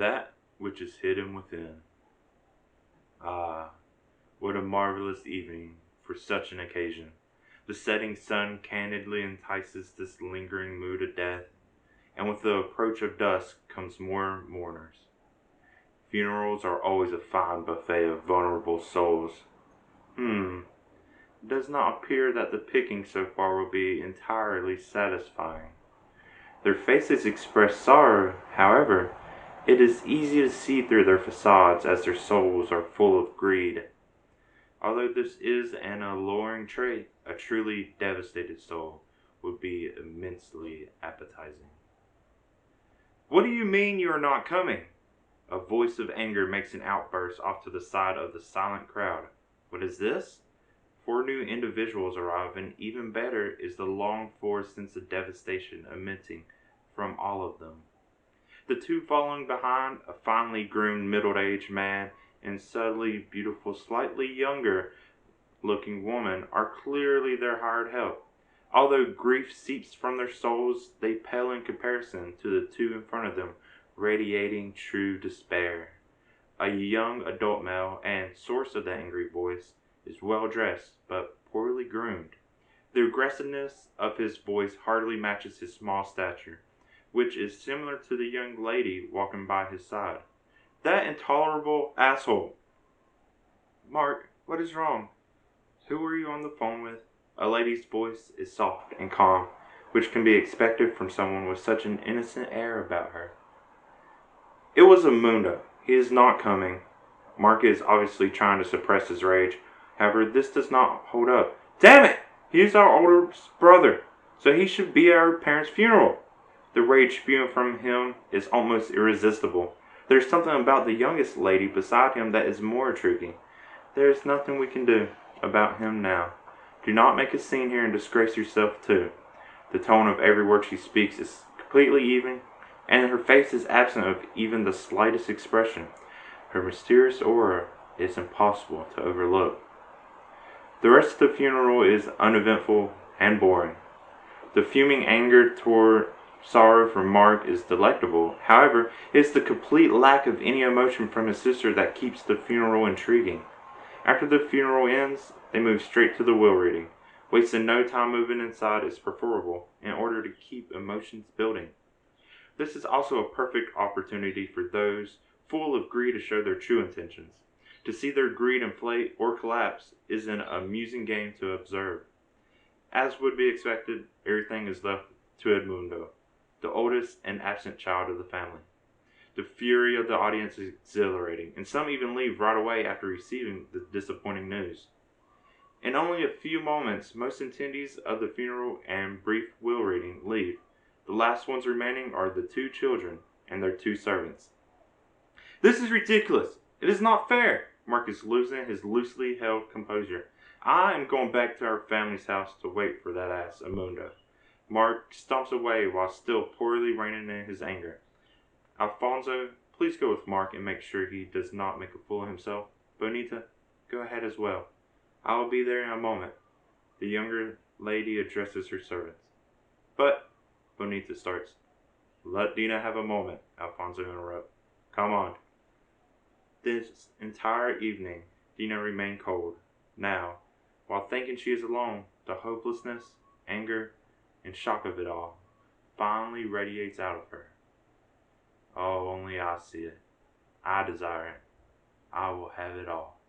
that which is hidden within. Ah, what a marvelous evening for such an occasion. The setting sun candidly entices this lingering mood of death, and with the approach of dusk comes more mourners. Funerals are always a fine buffet of vulnerable souls. It does not appear that the picking so far will be entirely satisfying. Their faces express sorrow, however. It is easy to see through their facades as their souls are full of greed. Although this is an alluring trait, a truly devastated soul would be immensely appetizing. What do you mean you are not coming? A voice of anger makes an outburst off to the side of the silent crowd. What is this? 4 new individuals arrive, and even better is the longed-for sense of devastation emitting from all of them. The 2 following behind, a finely groomed middle-aged man and subtly beautiful, slightly younger-looking woman, are clearly their hired help. Although grief seeps from their souls, they pale in comparison to the 2 in front of them, radiating true despair. A young adult male, and source of the angry voice, is well dressed, but poorly groomed. The aggressiveness of his voice hardly matches his small stature, which is similar to the young lady walking by his side. That intolerable asshole! Mark, what is wrong? Who were you on the phone with? A lady's voice is soft and calm, which can be expected from someone with such an innocent air about her. It was Amunda. He is not coming. Mark is obviously trying to suppress his rage. However, this does not hold up. Damn it! He is our older brother, so he should be at our parents' funeral. The rage spewing from him is almost irresistible. There is something about the youngest lady beside him that is more intriguing. There is nothing we can do about him now. Do not make a scene here and disgrace yourself too. The tone of every word she speaks is completely even, and her face is absent of even the slightest expression. Her mysterious aura is impossible to overlook. The rest of the funeral is uneventful and boring. The fuming anger toward sorrow from Mark is delectable. However, it is the complete lack of any emotion from his sister that keeps the funeral intriguing. After the funeral ends, they move straight to the will reading. Wasting no time moving inside is preferable in order to keep emotions building. This is also a perfect opportunity for those full of greed to show their true intentions. To see their greed inflate or collapse is an amusing game to observe. As would be expected, everything is left to Edmundo, the oldest and absent child of the family. The fury of the audience is exhilarating, and some even leave right away after receiving the disappointing news. In only a few moments, most attendees of the funeral and brief will reading leave. The last ones remaining are the 2 children and their 2 servants. This is ridiculous. It is not fair. Mark is losing his loosely held composure. I am going back to our family's house to wait for that ass, Amunda. Mark stomps away while still poorly reining in his anger. Alfonso, please go with Mark and make sure he does not make a fool of himself. Bonita, go ahead as well. I will be there in a moment. The younger lady addresses her servants. But, Bonita starts. Let Dina have a moment, Alfonso interrupts. Come on. This entire evening, Dina remained cold. Now, while thinking she is alone, the hopelessness, anger, and shock of it all finally radiates out of her. Oh, only I see it. I desire it. I will have it all.